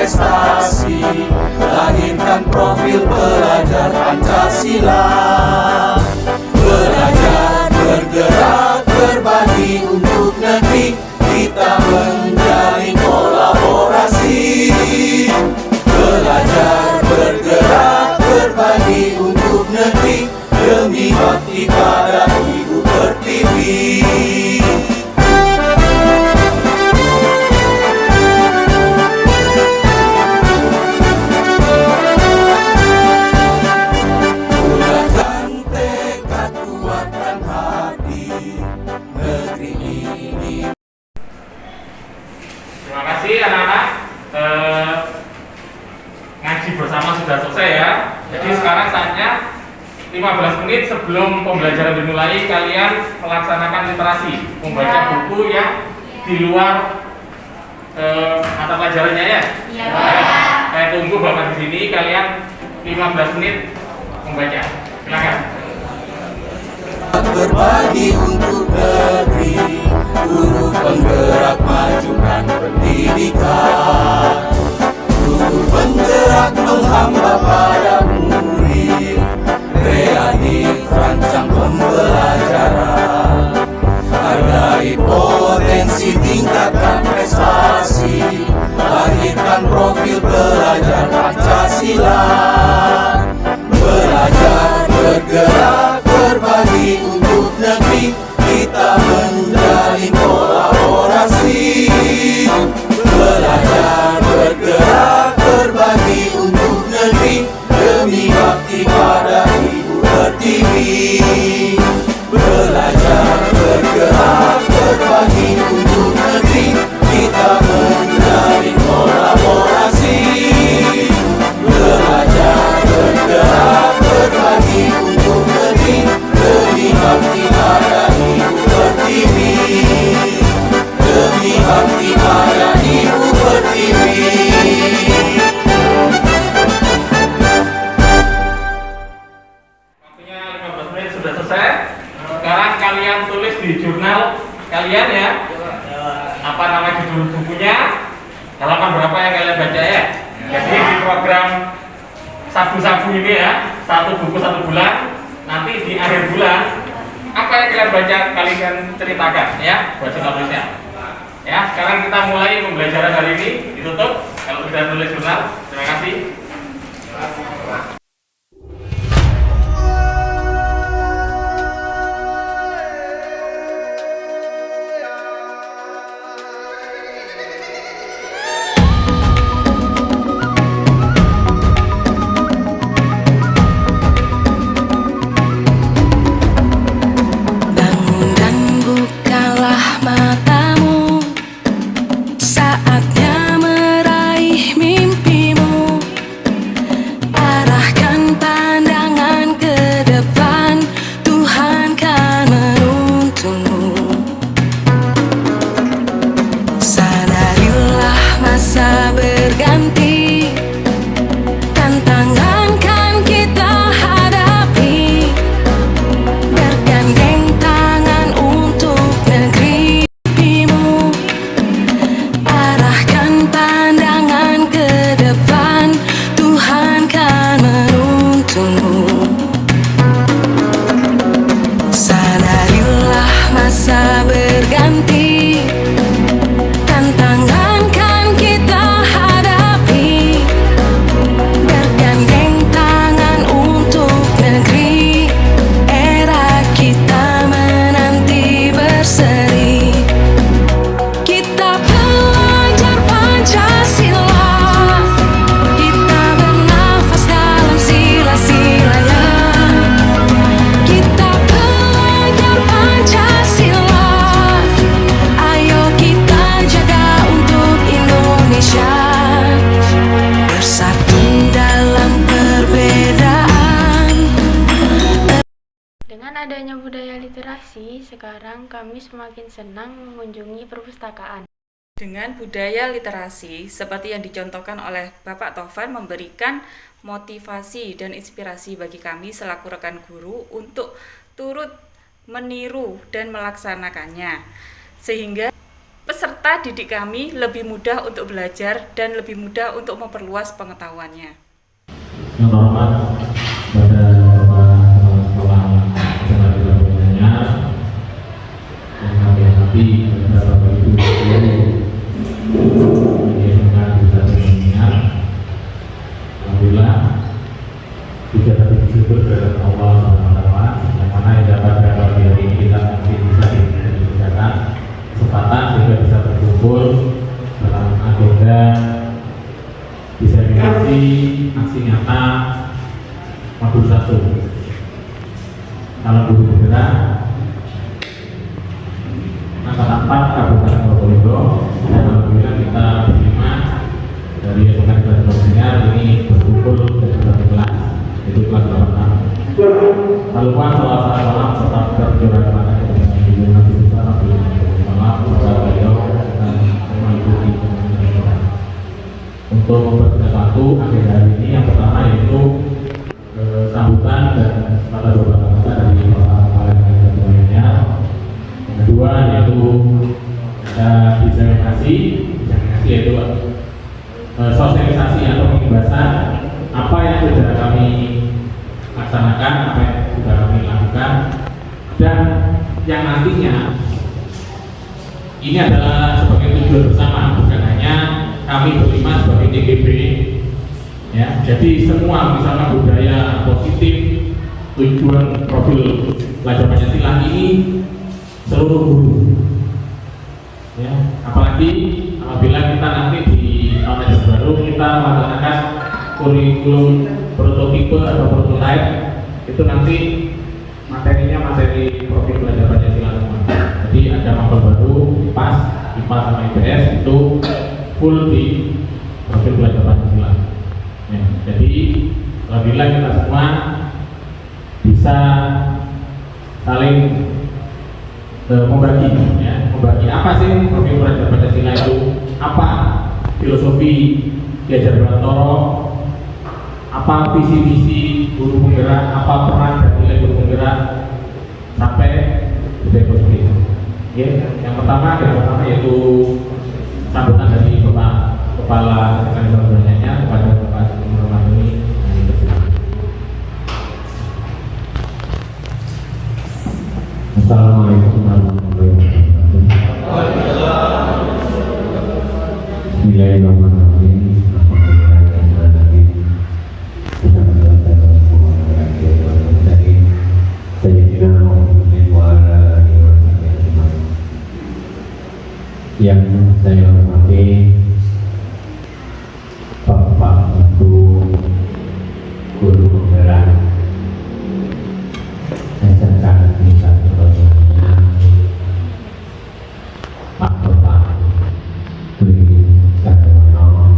prestasi, lahirkan profil pelajar Pancasila. Belajar, bergerak, berbagi untuk negeri, kita menjalin kolaborasi. Belajar, bergerak, berbagi untuk negeri, demi bakti pada Ibu Pertiwi. Bulatkan tekad, kuatkan hati, negeri ini. Terima kasih anak-anak. Ngaji bersama sudah selesai ya. Jadi sekarang saatnya 15 menit sebelum pembelajaran dimulai, kalian melaksanakan literasi, membaca buku yang di luar mata pelajarannya ya. Saya tunggu Bapak di sini, kalian 15 menit membaca. Silakan. Berbagi untuk negeri, guru penggerak majukan pendidikan. Guru penggerak menghamba pada murid, kreatif rancang pembelajaran. Hargai potensi, tingkatkan prestasi, lahirkan profil pelajar Pancasila. Belajar, bergerak, berbagi untuk negeri, kita menjalin kolaborasi. Belajar, bergerak, berbagi untuk negeri, demi bakti pada Ibu Pertiwi. Belajar, bergerak, berbagi untuk negeri, kita menjalin kolaborasi. Belajar, bergerak, berbagi untuk negeri, demi bakti pada Ibu Pertiwi. Demi bakti pada Ibu Pertiwi. Waktunya 15 menit sudah selesai. Sekarang kalian tulis di jurnal kalian ya. Apa nama judul bukunya, halaman berapa yang kalian baca ya. Jadi di program sabu-sabu ini ya, satu buku satu bulan. Nanti di akhir bulan apa yang kalian baca kalian ceritakan ya buat sinopsisnya. Ya, sekarang kita mulai pembelajaran hari ini. Ditutup kalau sudah tulis jurnal. Terima kasih. Bangun dan bukalah matamu, saatnya meraih mimpimu. Arahkan pandangan ke depan, Tuhan kan menuntunmu. Sadarilah masa berganti, tantangan kan kita hadapi. Bergandeng tangan untuk negeri mimpimu. Arahkan pandangan ke depan, Tuhan kan menuntunmu. Sadarilah masa berganti, tantangan kan kita hadapi. Bergandeng tangan untuk negeri, era kita menanti berseri. Kita belajar Pancasila, kita bernafas dalam sila-silanya. Kita belajar Pancasila, ayo kita jaga untuk Indonesia. Bersatu dalam perbedaan. Dengan adanya budaya literasi, sekarang kami semakin senang mengunjungi perpustakaan. Dengan budaya literasi, seperti yang dicontohkan oleh Bapak Tovan, memberikan motivasi dan inspirasi bagi kami selaku rekan guru untuk turut meniru dan melaksanakannya. Sehingga peserta didik kami lebih mudah untuk belajar dan lebih mudah untuk memperluas pengetahuannya. Yang hormat pada kepala sekolah beserta pelajarnya, yang kami hormati pada Bapak Ibu guru yang bisa mengingat, alhamdulillah juga tadi bersyukur kepada Allah SWT yang mana yang dapat hari ini kita masih bisa diberikan kesempatan sehingga bisa berkumpul dalam agenda diseminasi aksi nyata modul 1 Calon Guru Bergerak Angkatan 4 Kabupaten Probolinggo. Dan alhamdulillah kita berterima dari rekan-rekan pendengar ini berkumpul dari satu kelas, itu kelas 8. Saluran salam serta perjuangan pada kepentingan Nabi besar Nabi Muhammad kepada beliau dan mengikuti pemerintahan. Untuk mempersiapkan waktu akhir hari ini yang pertama yaitu sambutan dan kata beberapa kata dari para lainnya. Yang kedua yaitu diseminasi yaitu sosialisasi atau pengibasan apa yang sudah kami laksanakan, apa yang sudah kami lakukan, dan yang nantinya ini adalah sebagai tujuan bersama, bukan hanya kami berlima sebagai TGB ya. Jadi semua misalnya budaya positif, tujuan profil pelajar Pancasila ini seluruh guru ya. Apalagi apabila kita nanti di tahun ajaran baru kita melaksanakan kurikulum prototipe atau prototype, itu nanti materinya materi profil pelajar Pancasila semua. Jadi ada mapel baru IPAS sama IPS itu full di profil pelajar Pancasila ya. Jadi apabila kita semua bisa saling membagi apa sih profil pelajar Pancasila itu, apa filosofi Ki Hajar Dewantara, apa visi-visi guru penggerak, apa peran dan nilai guru penggerak sampai budaya positif. Ya, yang pertama yaitu sambutan dari Bapak Kepala Sekretaris Banyaknya kepada Bapak Muhammad ini. Assalamualaikum warahmatullahi wabarakatuh. Bismillahirrahmanirrahim. Yang saya hormati Bapak Ibu guru penggerak SMK Negeri 1 Probolinggo, Pak Bapak Dwi Sardono,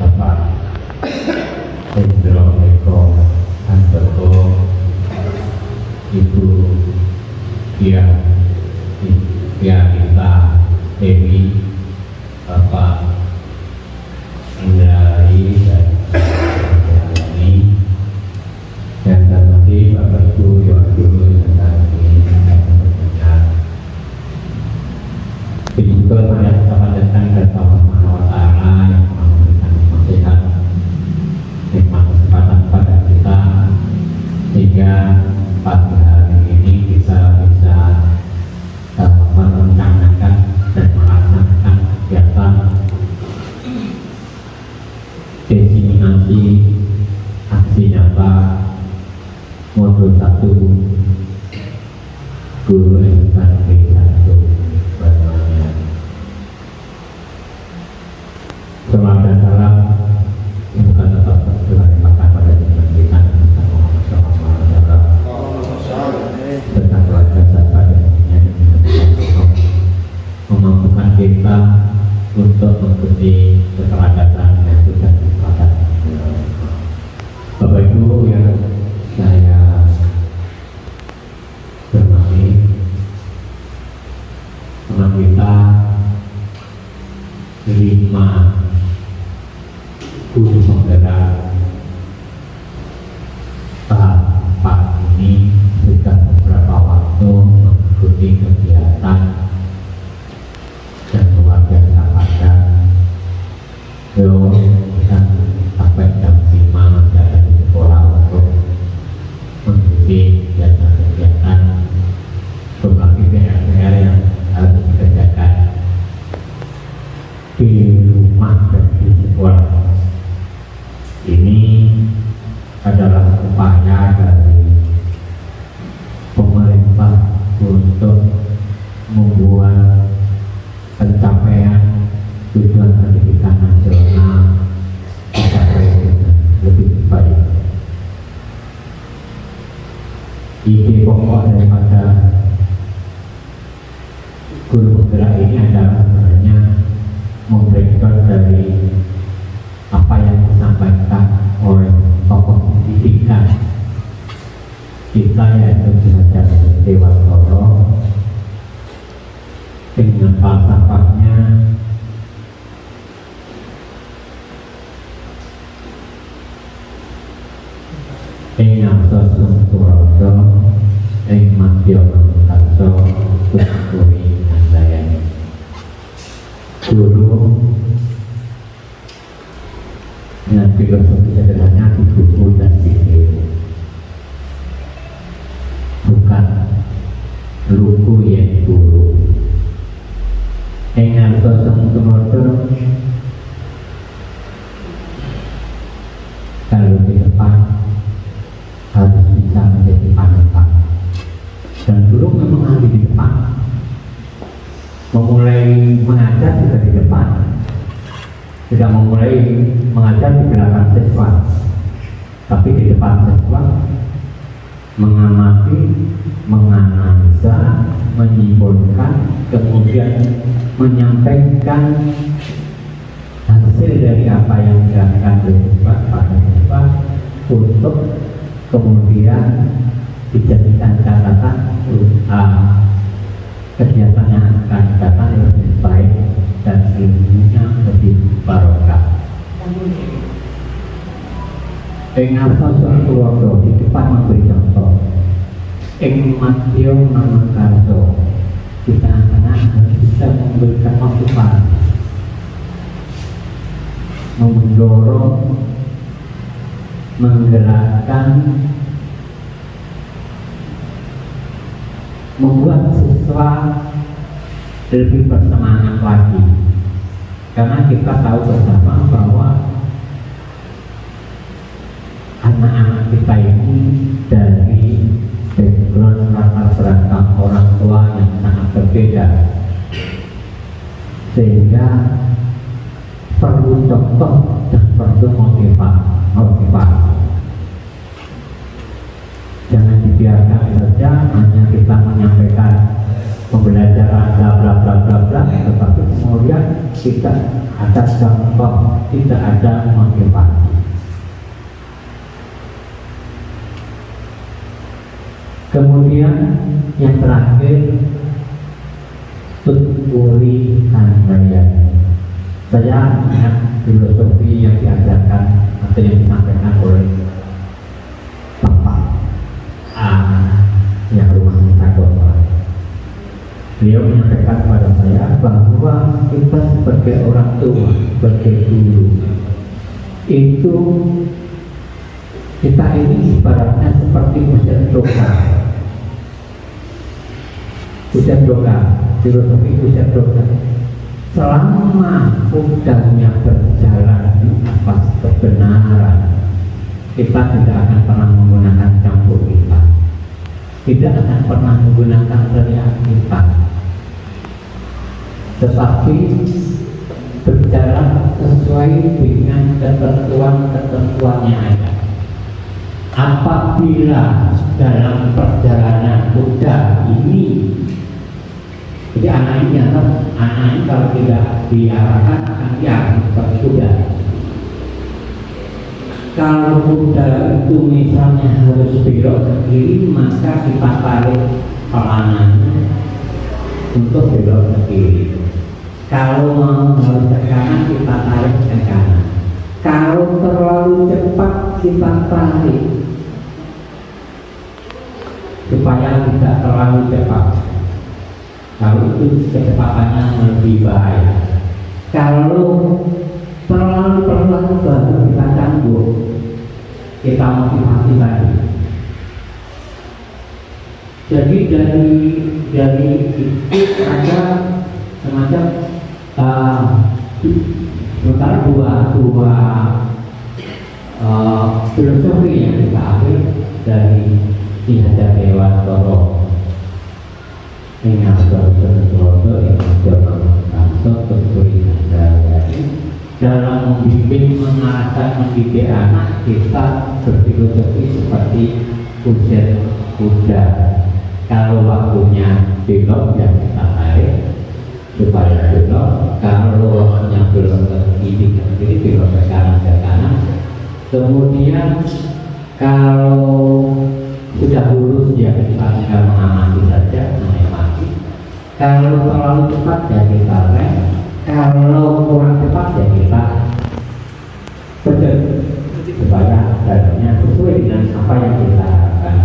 Bapak Hendro Eko Handoto, Ibu Dia kita Dewi, Bapak Andrai dan ini, dan nanti Bapak Ibu yang dulu dan ini berkenaan. Ini juga banyak kepadatan dari Allah Subhanahu wa Ta'ala yang memberikan nasihat, nikmat kesempatan pada kita sehingga pada hari ini bisa merencanakan dan melaksanakan kegiatan diseminasi aksi nyata modul 1 guru SMK Negeri 1 Banyuwangi. Salam dan salam semoga tetap terlimpahkan pada kita tentang keluarga serta memampukan kita untuk mengikuti keteladanan yang sudah disepakati. Bapak Ibu yang saya hormati, teman kita 5 guru penggerak tahap ini sudah beberapa waktu mengikuti kegiatan ide pokok daripada guru penggerak ini adalah sebenarnya membreakdown dari apa yang disampaikan oleh tokoh pendidikan kita, yaitu Ki Hajar Dewantoro, dengan falsafahnya ing arsosum turodo ing madya manungkaso kuri handayani. Guru dengan filosofi sederhana di buku dan video, bukan lugu yang guru. Ing arsosum turodo, kalau di depan harus bisa menjadi panutan, dan guru memang ada di depan, memulai mengajar juga di depan, tidak memulai mengajar di belakang siswa, tapi di depan siswa, mengamati, menganalisa, menyimpulkan, kemudian menyampaikan hasil dari apa yang dilakukan oleh siswa pada siswa untuk kemudian dijadikan catatan kegiatan yang akan datang yang lebih baik dan ilmunya lebih barokah. Ing arsosum turodo, di depan memberi contoh. Ing madya manungkaso, di tengah-tengah harus bisa memberikan motivasi, mendorong, menggerakkan, membuat siswa lebih bersemangat lagi, karena kita tahu bersama bahwa anak-anak kita ini dari background latar belakang orang tua yang sangat berbeda, sehingga perlu contoh dan perlu motivasi. Jangan dibiarkan saja hanya kita menyampaikan pembelajaran bla bla bla bla bla, tetapi kemudian tidak ada contoh, tidak ada motivasi. Kemudian yang terakhir, tuturi handayani. Saya melihat filosofi yang diajarkan atau yang disampaikan oleh Bapak yang rumahnya Sakotra. Beliau menyampaikan kepada saya bahwa kita sebagai orang tua, sebagai guru, itu kita ini ibaratnya seperti ujian doka. Ujian doka, filosofi ujian doka. Selama udahnya berjalan di atas kebenaran, kita tidak akan pernah menggunakan campur kita, tidak akan pernah menggunakan teriak kita, tetapi berjalan sesuai dengan ketentuan-ketentuannya ada. Apabila dalam perjalanan kuda ini, jadi anak ini kalau tidak diarahkan akan diarahkan seperti kuda. Kalau kuda itu misalnya harus belok ke kiri, maka kita tarik pelanannya untuk belok ke kiri. Kalau mau harus ke kanan, kita tarik ke kanan. Kalau terlalu cepat, kita tarik supaya tidak terlalu cepat. Kalau itu kecepatannya lebih baik. Kalau terlalu pelan baru kita canggung, kita motivasi lagi. Jadi dari itu ada semacam sementara dua filosofi yang kita ambil dari Ki Hajar Dewantoro. Ingat sesuatu yang dalam membimbing, mengarahkan, mendidik anak, kita berfilosofi seperti ujian udah kalau waktunya belok ya kita tarik supaya belok, kalau waktunya belok ke kiri belok ke kanan. Kemudian kalau sudah lurus ya kita tinggal mengamati saja, menikmati. Kalau terlalu cepat ya kita rem, kalau kurang cepat ya kita berjalan supaya jalannya sesuai dengan apa yang kita harapkan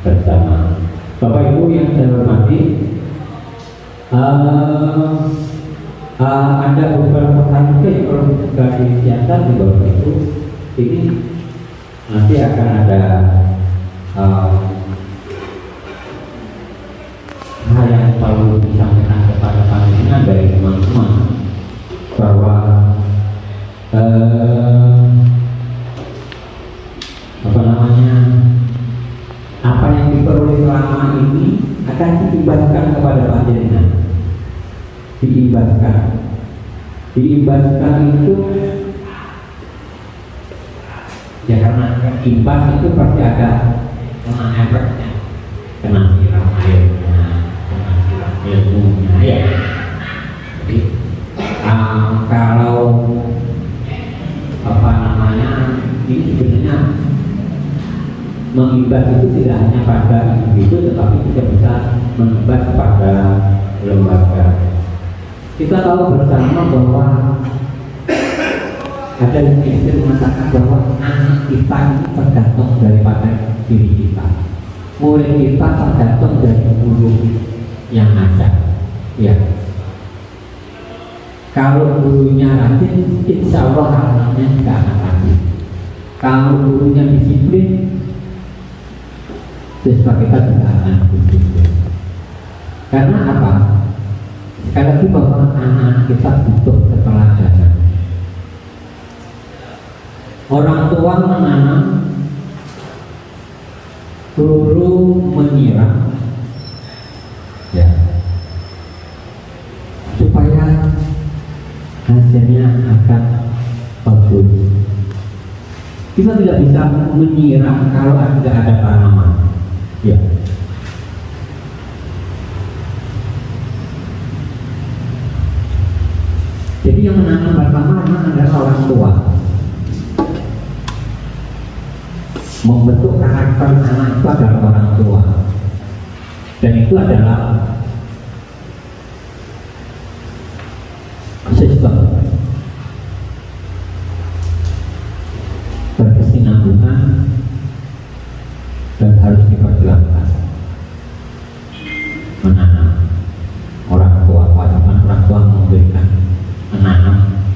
bersama. Bapak Ibu yang saya hormati, ada beberapa hal yang perlu juga disiapkan di bawah itu. Ini nanti akan ada hal yang perlu disampaikan kepada pimpinan dari teman-teman bahwa apa yang diperoleh selama ini akan diimbaskan kepada panjenengan. Diimbaskan itu ya karena imbas itu pasti ada kena efeknya, kena siram airnya, kena siram ilmunya ya. Jadi kalau ini sebenarnya mengimbas itu tidak hanya pada individu tetapi juga bisa mengimbas pada lembaga. Kita tahu bersama bahwa ada yang mengatakan bahwa anak kita ini tergantung daripada diri kita, murid kita tergantung dari guru yang ada ya. Kalau gurunya rajin, insya Allah anaknya tidak akan rajin. Kalau gurunya disiplin, siswa kita tidak akan disiplin. Karena apa? Sekali lagi bahwa anak kita butuh keteladanan. Orang tua menanam, guru menyiram, ya, supaya hasilnya akan bagus. Kita tidak bisa menyiram kalau tidak ada tanaman. Ya. Jadi yang menanam pertama memang adalah orang tua. Membentuk karakter anak itu adalah orang tua. Dan itu adalah sistem berkesinambungan dan harus diperjuangkan. Menanam orang tua, kewajiban orang tua memberikan menanam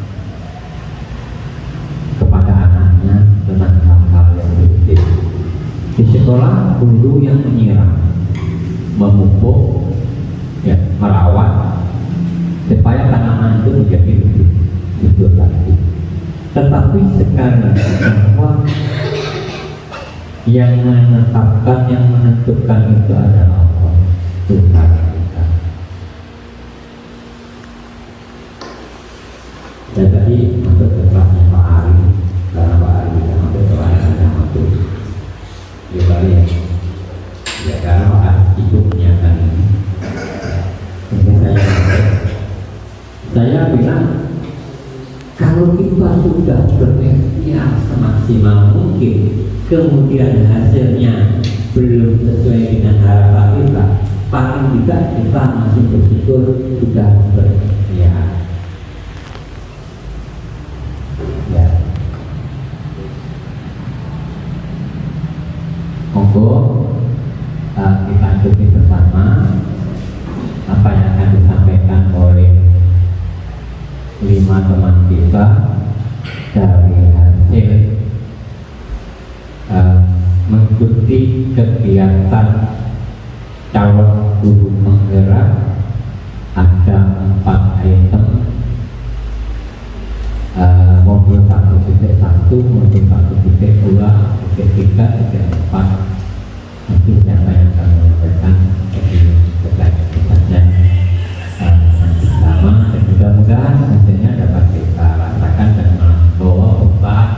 kepada anaknya tentang hal-hal yang positif. Di sekolah guru yang menyiram, memupuk, ya, merawat supaya tanaman itu menjadi lebih subur lagi. Tetapi sekarang bahwa yang menetapkan, yang menentukan itu adalah Allah, Tuhan kita. Dan tadi masuk ke kelasnya Pak Ari, karena Pak Ari bisa masuk ke kelasnya masuk. Ya balik. Ya karena Pak Ari itu menyatakan ini. Jadi saya bilang, kalau kita sudah berikhtiar semaksimal mungkin, kemudian hasilnya belum sesuai dengan harapan kita, paling tidak kita masih bersyukur sudah berikhtiar. Ya. Monggo kita ikuti bersama apa yang akan disampaikan oleh 5 teman kita dari hasil mengikuti kegiatan calon guru penggerak. Ada 4 item, modul 1.1, modul 1.2, 1.3, 1.4. Nanti siapa yang akan menyampaikan saja sama, dan mudah-mudahan hasilnya dapat kita rasakan dan membawa obat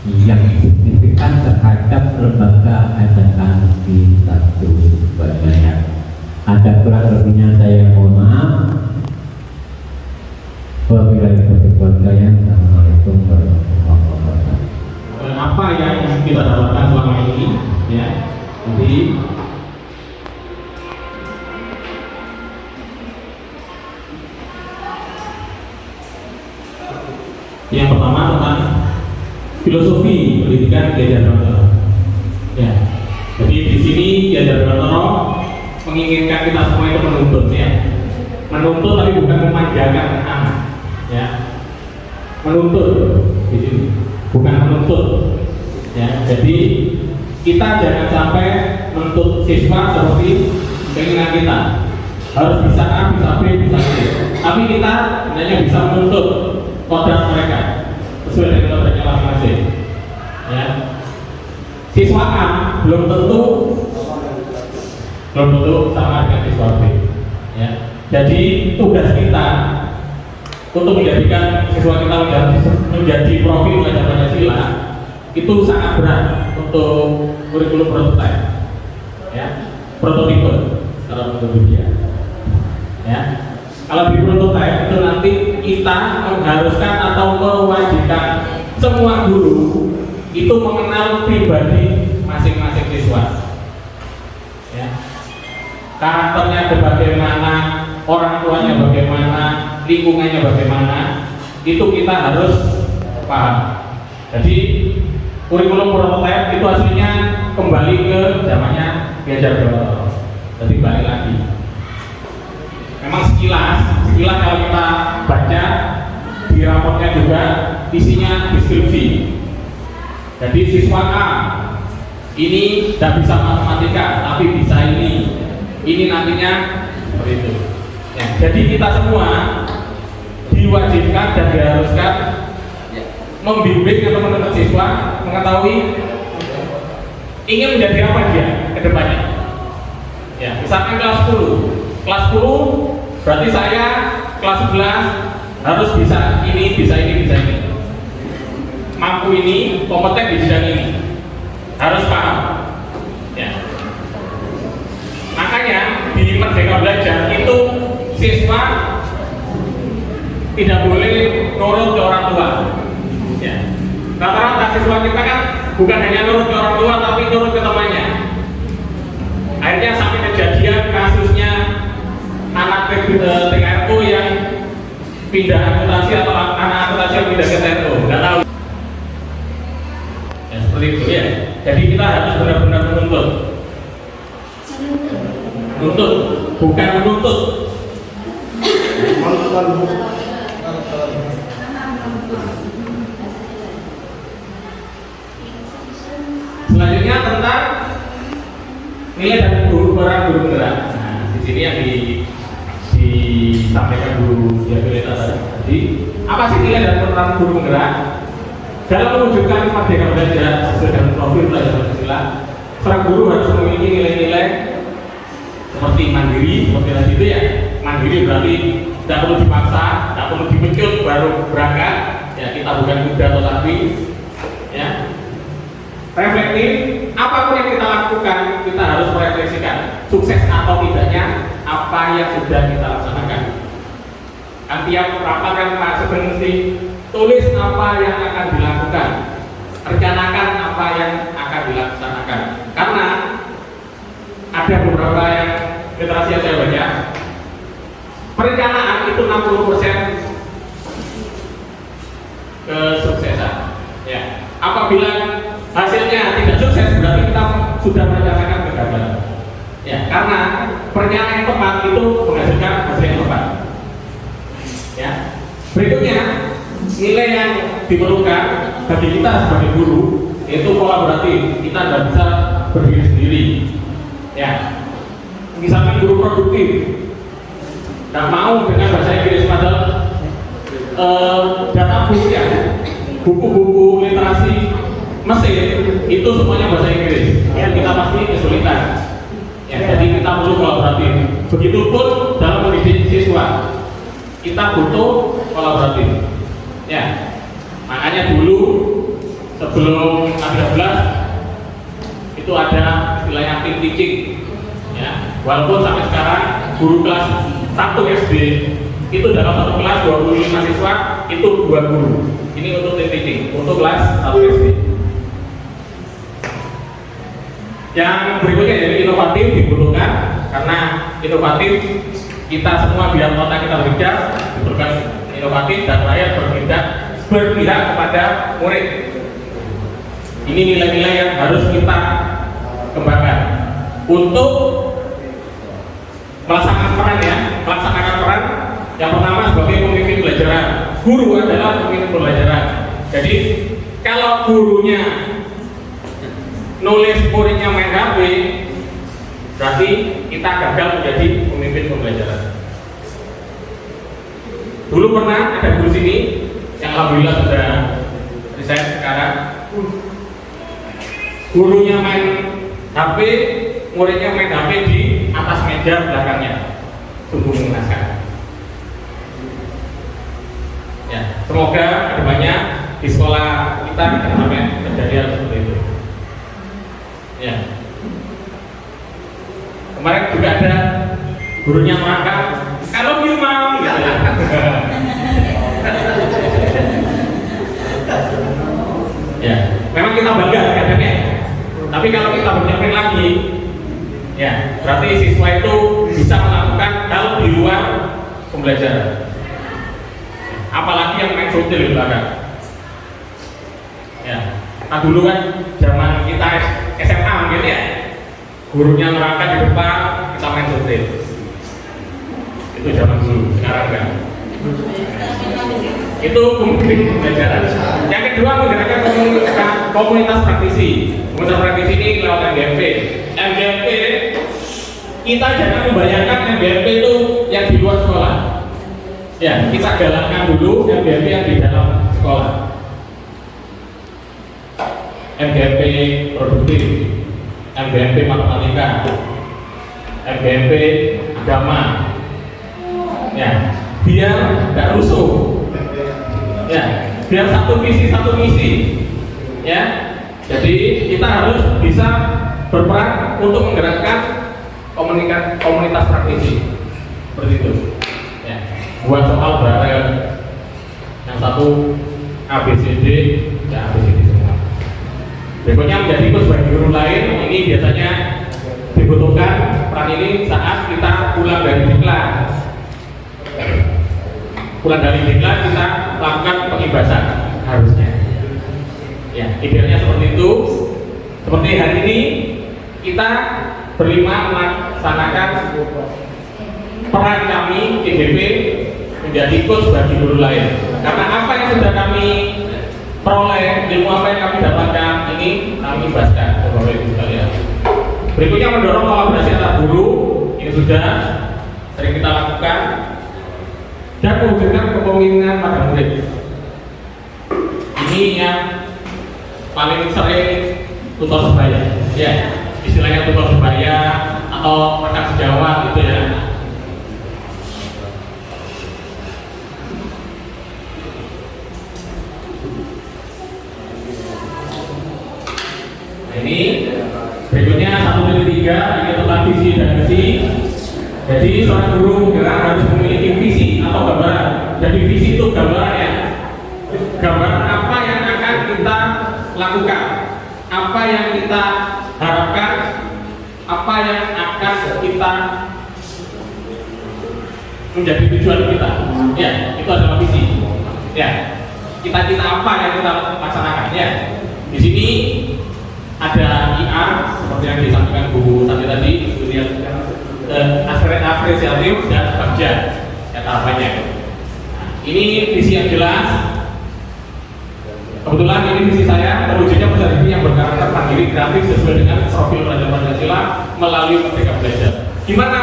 yang signifikan terhadap lembaga SMK di Satu. kurang lebihnya saya mohon maaf. Wabillahi taufiq wal hidayah. Assalamualaikum warahmatullahi wabarakatuh. Apa yang kita dapatkan selama ini, ya. Jadi yang pertama tentang filosofi pendidikan Ki Hajar Dewantara. Ya. Jadi di sini Ki Hajar Dewantara menginginkan kita semua itu menuntut, ya. Menuntut tapi bukan memanjakan anak, ya. Menuntut di sini, bukan menuntut, ya. Jadi kita jangan sampai menuntut siswa seperti keinginan kita harus bisa A, bisa B, bisa C. Tapi kita hanya bisa menuntut kodrat mereka sesuai dengan kodratnya masing-masing, ya. Siswa A belum tentu sama dengan siswa B, ya. Jadi tugas kita untuk menjadikan siswa kita menjadi profil belajar Pancasila itu sangat berat untuk kurikulum prototipe, ya, prototipe secara metodologi, ya. Kalau di prototipe itu nanti kita mengharuskan atau mewajibkan semua guru itu mengenal pribadi masing-masing siswa, ya. Karakternya bagaimana, orang tuanya bagaimana, lingkungannya bagaimana, itu kita harus paham. Jadi kurikulum prototipe itu aslinya kembali ke zamannya Ki Hajar Dewantara. Jadi balik lagi. Memang sekilas kalau kita baca di raportnya juga isinya deskripsi. Jadi siswa A ini tidak bisa matematika tapi bisa ini nantinya seperti itu, ya. Jadi kita semua diwajibkan dan diharuskan membimbing atau menuntut siswa mengetahui ingin menjadi apa dia ke depannya, ya. Misalkan kelas 10 berarti saya kelas 11 harus bisa ini, bisa ini, mampu ini, kompeten di bidang ini, harus paham, ya. Makanya di Merdeka Belajar itu siswa tidak boleh nurut ke orang tua, ya. Rata-rata siswa kita kan bukan hanya nurut ke orang tua tapi nurut ke temannya. Akhirnya sampai kejadian kasusnya anak TKRU yang pindah akuntansi atau anak akuntansi yang pindah ke TKRU, nggak tahu, ya, seperti itu, ya. Jadi kita harus benar-benar menuntut, bukan menuntut. Selanjutnya tentang nilai dan guru penggerak. Nah, di sini yang disampaikan guru Diabilita tadi. Apa sih nilai dan peran guru penggerak? Dalam mewujudkan Merdeka Belajar sesuai dengan profil belajar Pancasila, seorang guru harus memiliki nilai-nilai seperti mandiri, seperti tadi itu, ya. Mandiri berarti tidak perlu dipaksa, tidak perlu dipecut baru berangkat, ya. Kita bukan kuda atau sapi, ya. Reflektif, apapun yang kita lakukan kita harus merefleksikan sukses atau tidaknya apa yang sudah kita laksanakan. Kan tiap rapat kan mesti tulis apa yang akan dilakukan, rencanakan apa yang akan dilaksanakan. Karena ada beberapa yang literasi yang saya baca, perencanaan itu 60% kesuksesan, ya. Apabila hasilnya tidak sukses berarti kita sudah merencanakan kegagalan, ya. Karena perencanaan yang tepat itu menghasilkan hasil yang tepat, ya. Berikutnya nilai yang diperlukan bagi kita sebagai guru yaitu kolaboratif. Kita tidak bisa berdiri sendiri, ya. Misalkan guru produktif tidak mau dengan bahasa Inggris, padahal data buku-buku literasi Mesir itu semuanya bahasa Inggris, ya. Kita pasti kesulitan, ya. Jadi kita perlu kolaboratif. Begitupun dalam mendidik siswa kita butuh kolaboratif, ya. Makanya dulu sebelum 13 itu ada istilahnya team teaching, ya. Walaupun sampai sekarang guru kelas 1 SD itu dalam satu kelas 25 siswa itu 2 guru. Ini untuk teaching untuk kelas 1 SD. Yang berikutnya jadi inovatif dibutuhkan, karena inovatif kita semua biar kota kita berpijak, dibutuhkan inovatif dan rakyat berpihak kepada murid. Ini nilai-nilai yang harus kita kembangkan untuk melaksanakan peran yang pertama sebagai pemimpin pelajaran. Guru adalah pemimpin pelajaran. Jadi kalau gurunya nulis muridnya main HP, berarti kita gagal menjadi pemimpin pembelajaran. Dulu pernah ada guru sini yang alhamdulillah sudah resign sekarang. Gurunya main HP, muridnya main HP di atas meja belakangnya. Sungguh mengenaskan. Ya, semoga kedepannya di sekolah kita jangan sampai terjadi hal seperti itu. Ya. Kemarin juga ada gurunya merangkak, kalau you mau, gitu ya. Ya, memang kita bangga kadangnya. Tapi kalau kita berpikir lagi, ya berarti siswa itu bisa melakukan hal di luar pembelajaran. Apalagi yang main sotil di belakang. Ya, nah dulu kan zaman kita SMA mungkin ya, gurunya merangkak di depan, kita main sotil. Itu zaman dulu, sekarang enggak. Itu pemimpin pembelajaran. Yang kedua menggerakkan komunitas praktisi. Komunitas praktisi ini lewat MGMP. MGMP kita jangan membayangkan MGMP itu yang di luar sekolah. Ya, kita galakkan dulu MGMP yang di dalam sekolah. MGMP produktif, MGMP matematika, MGMP agama. Ya, biar nggak rusuh. Ya, biar satu misi. Ya, jadi kita harus bisa berperan untuk menggerakkan komunitas praktisi seperti itu. Ya, buat soal bareng yang satu ABCD, ya ABCD semua. Berikutnya menjadi ikut sebagai guru lain. Ini biasanya dibutuhkan peran ini saat kita pulang dari diklat. Pulang dari diklat kita lakukan pengibasan harusnya. Ya, idealnya seperti itu. Seperti hari ini kita berlima melaksanakan peran kami IDP menjadi ikut sebagai guru lain. Karena apa yang sudah kami peroleh, ilmu apa yang kami dapatkan ini kami ibaskan ke Bapak Ibu sekalian. Berikutnya mendorong kolaborasi antar guru, ini sudah sering kita lakukan, dan mewujudkan kepemimpinan pada murid. Ini yang paling sering tutor sebaya, ya istilahnya tutor sebaya atau rekan sejawat gitu ya. Nah, ini berikutnya 1.3 ini tentang visi dan misi. Jadi seorang guru harus memiliki visi atau gambaran. Jadi visi itu gambarannya, gambaran apa yang akan kita lakukan, apa yang kita harapkan, apa yang akan kita menjadi tujuan kita. Ya, itu adalah visi. Ya, kita apa yang kita laksanakan. Ya, di sini ada IR seperti yang disampaikan Bu Santi tadi, kemudian apresiatif dan kerja ya tahapannya. Ini visi yang jelas. Kebetulan ini visi saya terwujudnya peserta didik yang berkarakter mandiri kreatif sesuai dengan profil pelajar Pancasila melalui Merdeka Belajar. Gimana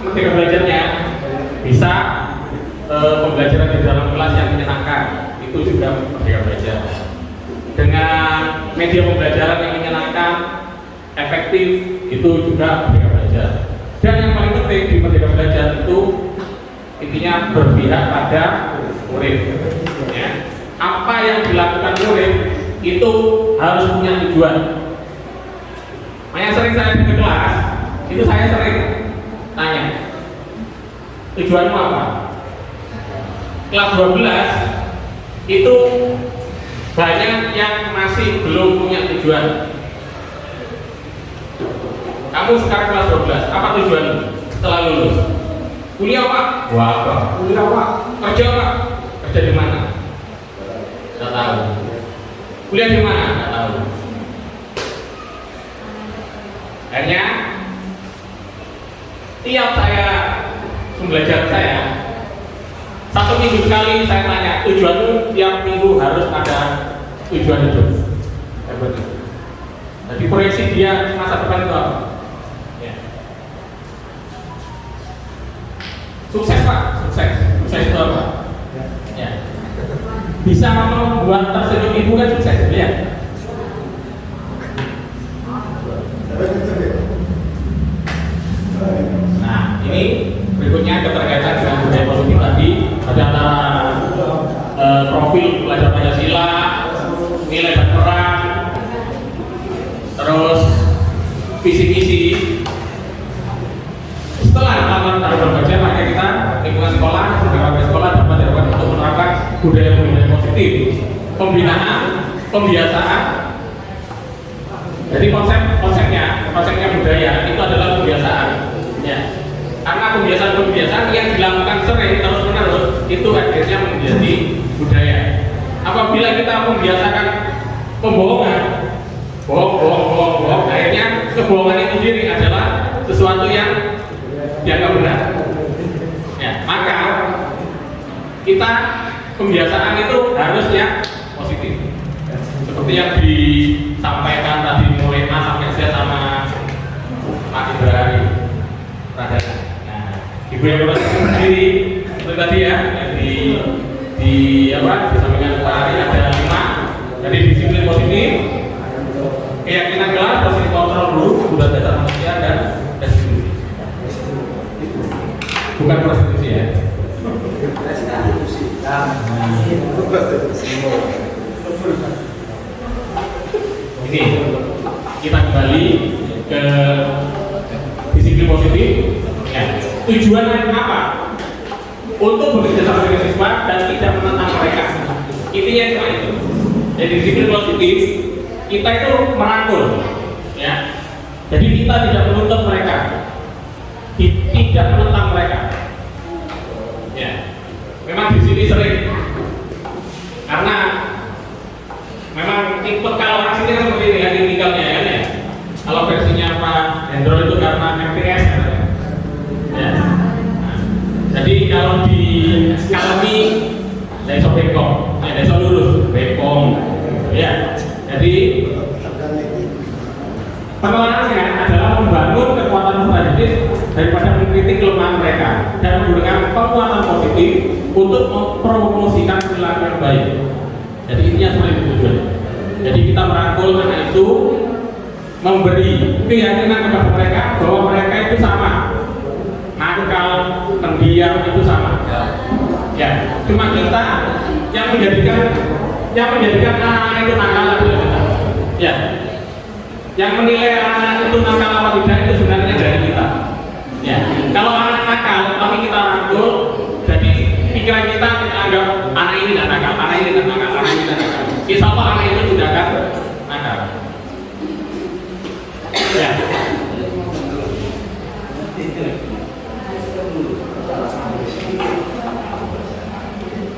Merdeka Belajarnya? Bisa pembelajaran di dalam kelas yang menyenangkan, itu juga Merdeka Belajar. Dengan media pembelajaran yang menyenangkan, efektif, itu juga Merdeka Belajar. Dan yang paling penting di Merdeka Belajar itu intinya berpihak pada murid. Ya. Apa yang dilakukan murid itu harus punya tujuan. Makanya sering saya di kelas, itu saya sering tanya, Tujuanmu apa? Kelas 12 itu banyak yang masih belum punya tujuan. Kamu sekarang kelas 12, apa tujuanmu setelah lulus? Kuliah Pak? Wah, Pak. Kuliah Pak? Kerja Pak? Kerja di mana? Tidak tahu. Kuliah di mana? Tidak tahu. Akhirnya tiap saya pembelajaran saya, 1 minggu sekali saya tanya, tujuanmu tiap minggu harus ada tujuan hidup. Jadi proyeksi dia masa depan itu apa? Ya. Sukses Pak, sukses. Sukses itu apa? Ya. Bisa membuat tersenyum ibu kan sukses, ya. Nah, ini berikutnya keterkaitan dengan budaya positif tadi. Ada antara profil pelajar Pancasila, nilai dan peran, terus visi-misi. Setelah melakukan tahapan baca, maka kita lingkungan sekolah, beberapa sekolah dapat dilakukan untuk menerapkan budaya-budaya positif, pembinaan, pembiasaan. Jadi konsepnya budaya itu adalah pembiasaan. Ya. Karena pembiasaan yang dilakukan sering terus-menerus itu akhirnya menjadi budaya. Apabila kita membiasakan pembohongan, bohong, akhirnya kebohongan itu sendiri adalah sesuatu yang dianggap benar. Ya, maka kita pembiasaan itu harusnya positif. Seperti yang disampaikan tadi mulai A sampai Z sama Pak Ibrahim Pradana. Nah, Ibu yang sendiri seperti tadi ya, yang disampaikan Pak Ari ada 5. Jadi disiplin positif, keyakinan jelas, positif kontrol dulu, budaya dasar manusia dan restitusi. Bukan prostitusi ya. Ini kita kembali ke disiplin positif. Ya. Tujuannya apa? Untuk bekerja sama dengan siswa dan tidak menentang mereka. Intinya cuma itu. Jadi disiplin positif kita itu merangkul, ya. Jadi kita tidak menuntut mereka, tidak menentang mereka. Ya. Memang di sini sering karena memang tipe kalau orang sini kan seperti ini ya tipikalnya ya. Kalau versinya Pak Hendro itu karena MTS ya. Nah, jadi kalau di Kalemi desa bengkong, desa lurus bengkong ya. Jadi pengelolaannya adalah membangun kekuatan positif daripada mengkritik kelemahan mereka dan menggunakan kekuatan positif untuk mempromosikan perilaku yang baik. Jadi intinya seperti itu tujuannya. Jadi kita merangkul anak itu, memberi keyakinan kepada mereka bahwa mereka itu sama, nakal, pendiam itu sama. Ya, cuma kita yang menjadikan anak-anak itu nakal adalah kita. Ya, yang menilai anak-anak itu nakal apa tidak itu sebenarnya dari kita. Ya, kalau anak nakal tapi kita rangkul, jadi pikiran kita anggap anak ini tidak nakal, anak ini tidak nakal, anak ini tidak nakal. Insya Allah anak itu tidak akan nakal. Ya.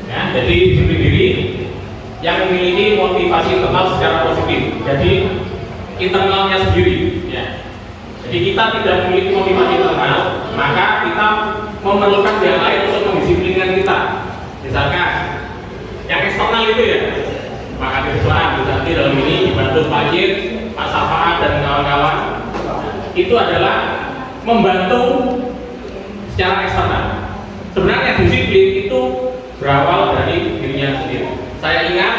Ya, jadi disiplin diri yang memiliki motivasi internal secara positif. Jadi internalnya sendiri. Ya. Jadi kita tidak memiliki motivasi internal, maka kita memerlukan yang lain untuk mendisiplinkan kita. Misalkan yang eksternal itu ya, maka siswaan nanti dalam ini dibantu Pak Jid, Pak Safaat dan kawan-kawan. Itu adalah membantu secara eksternal. Sebenarnya disiplin itu berawal dari dirinya sendiri. Saya ingat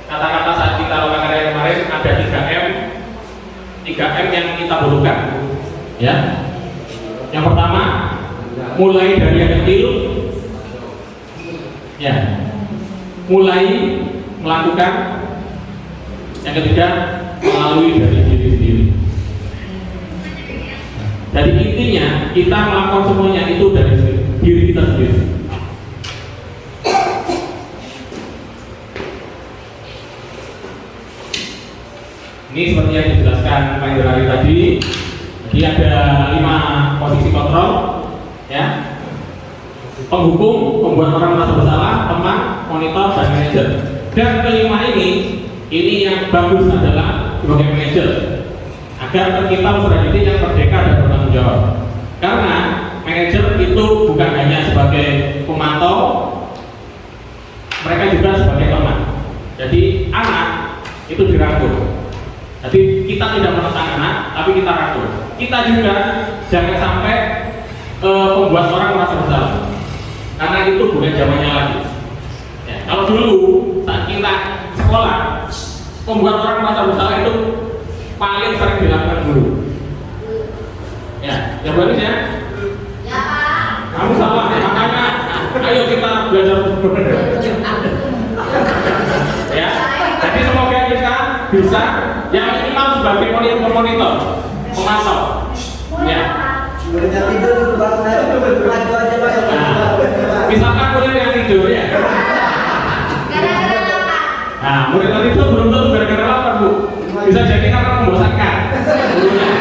kata-kata saat kita lakukan karya kemarin ada 3M yang kita butuhkan. Ya. Yang pertama, mulai dari yang kecil. Ya. Mulai melakukan. Yang ketiga, melalui dari diri sendiri. Jadi intinya kita melakukan semuanya itu dari sendiri. diri kita sendiri. Ini seperti yang dijelaskan Pak Indrari tadi. Jadi ada 5 posisi kontrol, ya. Penghukum, pembuat orang merasa bersalah, teman, monitor, dan manajer. Dan kelima ini yang bagus adalah sebagai manajer, agar kita peserta didik yang merdeka dan bertanggung jawab. Karena manajer itu bukan hanya sebagai pemantau, mereka juga sebagai teman. Jadi anak itu dirangkul. Jadi kita tidak menentang anak, tapi kita rangkul. Kita juga jangan sampai membuat orang merasa bersalah, karena itu bukan zamannya lagi. Ya, kalau dulu saat kita sekolah, membuat orang merasa bersalah itu paling sering dilakukan guru. Ya, yang bagus ya. Ya Pak. Kamu salah, makanya ayo kita belajar benar. Ya, jadi semoga kita bisa yang minimal sebagai monitor, pemantau. Ya. Muridnya tidur bangun aja maju aja Pak. Misalkan murid yang tidur ya. Nah, murid yang tidur belum tentu gara-gara lapar Bu. Bisa jadi karena membosankan gurunya.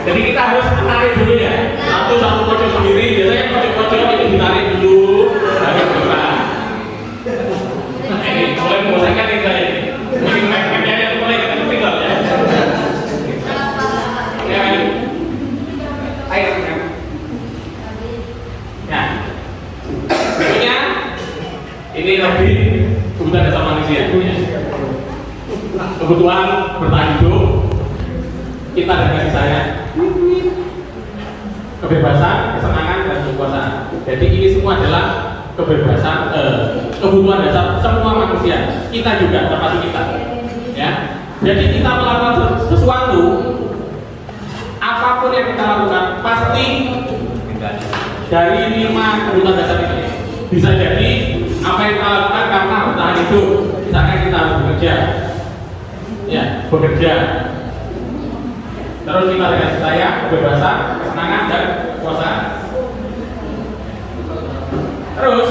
Jadi kita harus menarik dulu ya. Satu pojok sendiri, biasanya pojok-pojok itu ditarik dulu, baru gerak. Ini mulai membosankan nih saya. Mungkin main-mainnya yang mulai kita tinggal ya. Ya, ayo. Ya. Berikutnya, ini lebih kebutuhan dasar manusia. Kebutuhan bertahan hidup, kita dan kasih sayang, kebebasan, kesenangan, dan kekuasaan. Jadi ini semua adalah kebebasan, kebutuhan dasar semua manusia. Kita juga, termasuk kita. Ya. Jadi kita melakukan sesuatu, apapun yang kita lakukan pasti dari 5 kebutuhan dasar ini. Bisa jadi apa yang kita lakukan karena bertahan hidup. Misalkan kita harus bekerja, ya, bekerja. Terus kita dengan sayang, kebebasan, kesenangan, dan kekuasaan. Terus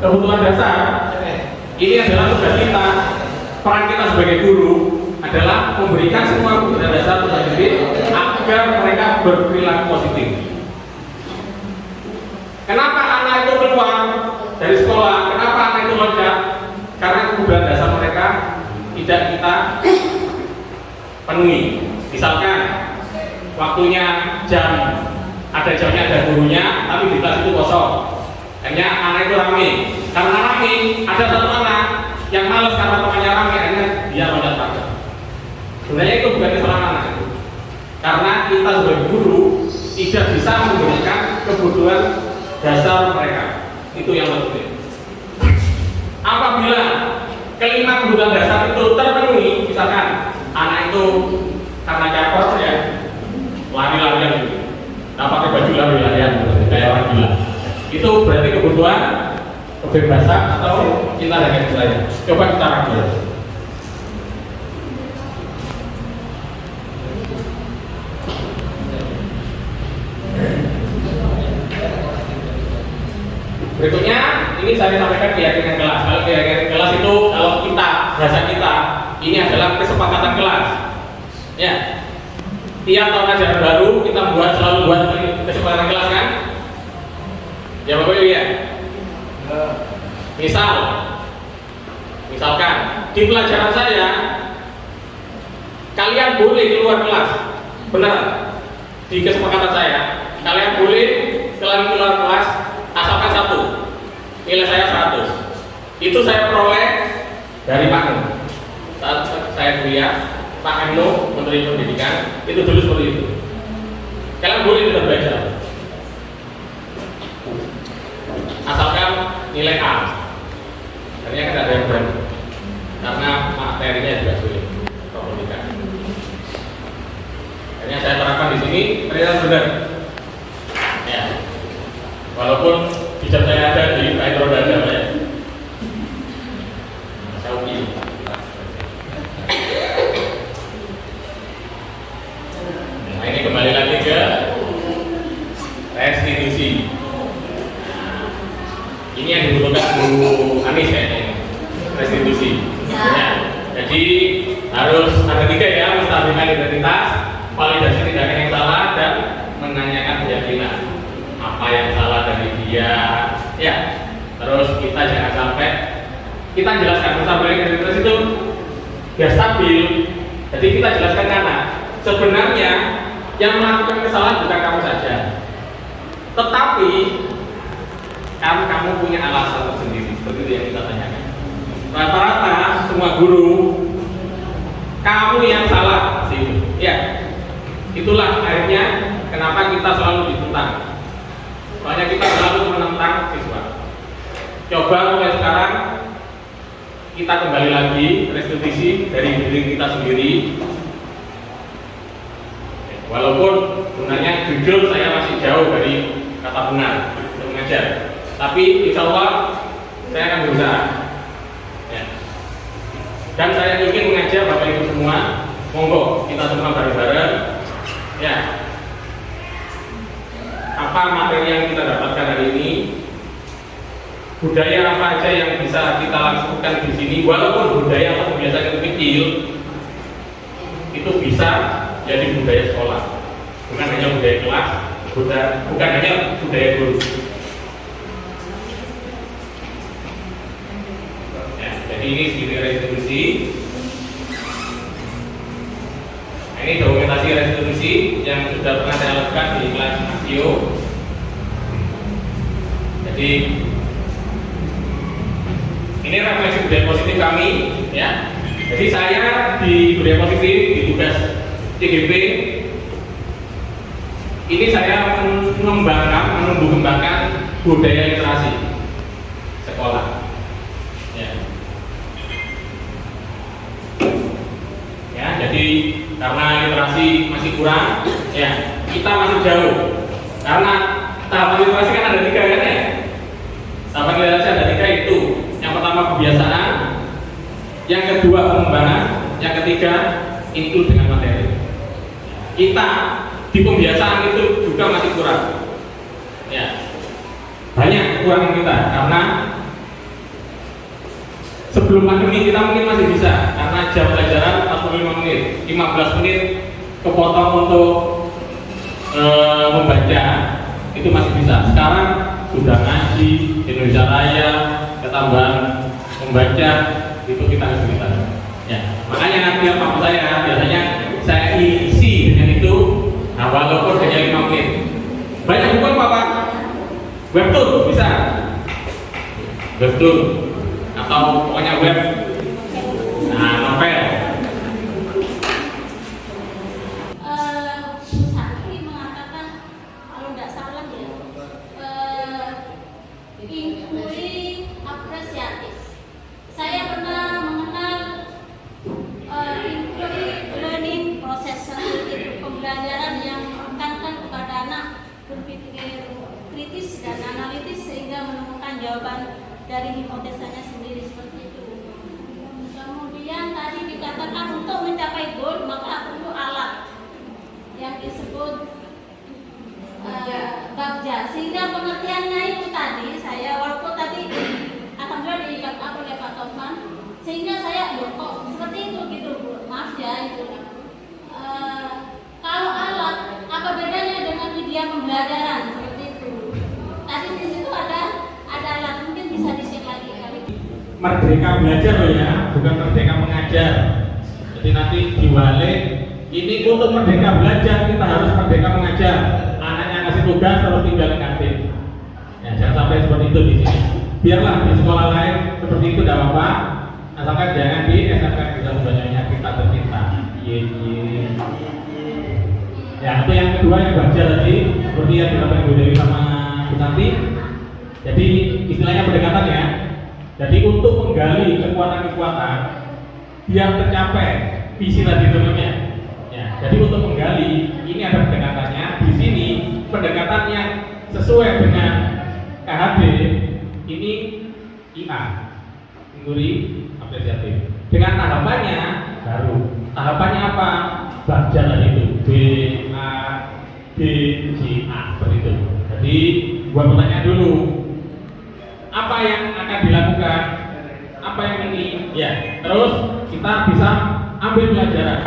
kebutuhan dasar ini adalah tugas kita. Peran kita sebagai guru adalah memberikan semua kebutuhan dasar kepada didik agar mereka berperilaku positif. Kenapa anak itu keluar dari sekolah? Kenapa anak itu loncat? Karena kebutuhan dasar mereka tidak kita penuhi. Misalkan waktunya jam, ada jamnya, ada gurunya, tapi di kelas itu kosong. Akhirnya anak itu rame. Karena rame, ada satu anak yang males karena temannya rame, akhirnya dia loncat pagar. Sebenarnya itu bukan kesalahan anak itu. Karena kita sebagai guru tidak bisa memberikan kebutuhan dasar mereka. Itu yang penting. Apabila kelima kebutuhan dasar itu terpenuhi, misalkan anak itu karena capek ya, lari-larian gitu, nggak pakai baju lari-larian kayak orang gila, itu berarti kebutuhan kebebasan atau cinta dan kasih sayang. Coba kita rangkul. Berikutnya ini saya sampaikan keyakinan kelas. Kalau keyakinan kelas itu, kalau kita, bahasa kita, ini adalah kesepakatan kelas. Ya, tiap tahun ajaran baru kita selalu buat kesepakatan kelas kan? Ya Bapak Ibu ya. Misalkan di pelajaran saya, kalian boleh keluar kelas, benar? Di kesepakatan saya, kalian boleh keluar kelas asalkan satu, nilai saya 100. Itu saya peroleh dari Pak Nur. Saat saya kuliah, Pak Nur, Menteri Pendidikan, itu dulu seperti itu. Kalian boleh tidak belajar, asalkan nilai A. Ternyata tidak ada yang berani, karena materinya juga sulit. Pendidikan. Akhirnya saya terapkan di sini, ternyata benar. Ya. Walaupun hijab saya ada di Pak Indro ada ya. Bu Anis kayaknya restitusi. Ya. Jadi harus ada 3 ya, menstabilkan identitas, validasi tindakan yang salah, dan menanyakan keyakinan apa yang salah dari dia. Ya. Terus kita jangan sampai kita jelaskan menstabilkan identitas itu biar stabil. Jadi kita jelaskan karena sebenarnya yang melakukan kesalahan bukan kamu saja, tetapi kan kamu punya alasan tersendiri. Seperti itu yang kita tanyakan. Rata-rata semua guru kamu yang salah sih, ya. Itulah akhirnya kenapa kita selalu ditentang. Soalnya kita selalu menentang siswa. Coba mulai sekarang kita kembali lagi restitusi dari diri kita sendiri. Walaupun sebenarnya jujur saya masih jauh dari kata benar untuk mengajar, tapi insya Allah saya akan berusaha. Ya. Dan saya ingin mengajak Bapak Ibu semua, monggo kita semua bareng-bareng. Ya. Apa materi yang kita dapatkan hari ini? Budaya apa aja yang bisa kita lakukan di sini? Walaupun budaya atau kebiasaan itu kecil, itu bisa jadi budaya sekolah, bukan hanya budaya kelas, bukan hanya budaya guru. Ya, jadi ini segini restitusi. Nah, ini dokumentasi restitusi yang sudah pernah saya lakukan di kelas Masio. Jadi ini refleksi budaya positif kami, ya. Jadi saya di budaya positif di tugas TGP ini saya menumbuh kembangkan budaya literasi sekolah. Ya, jadi karena literasi masih kurang, ya kita masih jauh. Karena tahapan literasi kan ada 3 kan ya. Tahapan literasi ada 3 itu. Yang pertama kebiasaan, yang kedua pengembangan, yang ketiga include dengan materi. Kita di pembiasaan itu juga masih kurang, ya banyak kekurangan kita karena sebelum pandemi kita mungkin masih bisa karena jam pelajaran 45 menit, 15 menit kepotong untuk membaca itu masih bisa. Sekarang sudah ngaji Indonesia Raya, ketambahan membaca itu kita harus bisa. Ya, makanya nanti apa saya biasanya saya isi dengan itu, nah walaupun hanya 5 menit. Banyak buku apa Pak? Webtoon bisa, webtoon atau pokoknya web, nah novel. Sakti mengatakan kalau tidak salah ya, inquiry apresiatif. Saya pernah mengenal inquiry learning proses seperti pembelajaran yang menekankan kepada anak berpikir kritis dan analitis sehingga menemukan jawaban dari hipotesanya sendiri seperti itu. Kemudian tadi dikatakan untuk mencapai goal maka perlu alat yang disebut bagja, sehingga pengertiannya itu tadi saya walaupun tadi alhamdulillah diikat oleh Pak Taufan, sehingga saya kok seperti itu gitu Bu, maaf ya itu. Kalau alat apa bedanya dengan media pembelajaran seperti itu? Tadi di situ ada alat, mungkin bisa dicek lagi kali. Merdeka belajar loh ya, bukan merdeka mengajar. Jadi nanti diwalik ini untuk merdeka belajar kita harus merdeka mengajar. Anaknya ngasih tugas terus tinggal kantin. Ya, jangan sampai seperti itu di sini. Biarlah di sekolah lain seperti itu tidak apa-apa. Asalkan jangan di SMK kita sebenarnya kita tercinta. Ya, itu yang kedua yang baca tadi seperti yang dilakukan Bu Dewi sama Bu Santi. Jadi istilahnya pendekatan ya. Jadi untuk menggali kekuatan-kekuatan biar tercapai visi tadi tentunya. Ya, jadi untuk menggali ini ada pendekatannya. Di sini pendekatan yang sesuai dengan KHB ini IA, inquiry apresiatif. Dengan tahapannya baru. Tahapannya apa? Bagja itu B A D C A seperti itu. Jadi buat pertanyaan dulu. apa yang akan dilakukan, apa yang ini, ya. Terus kita bisa ambil pelajaran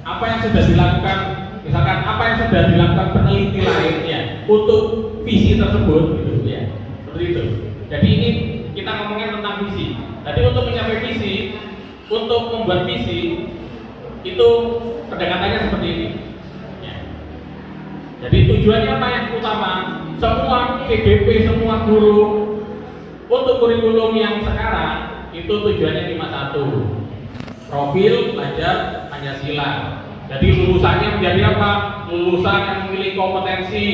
apa yang sudah dilakukan, misalkan apa yang sudah dilakukan peneliti lainnya untuk visi tersebut, gitu ya. Seperti itu. Jadi ini kita ngomongin tentang visi. Jadi untuk mencapai visi, untuk membuat visi itu pendekatannya seperti ini. Ya. Jadi tujuannya apa yang utama? Semua PDP, semua guru untuk kurikulum yang sekarang itu tujuannya cuma satu, profil pelajar Pancasila. Jadi lulusannya menjadi apa? Lulusan yang memiliki kompetensi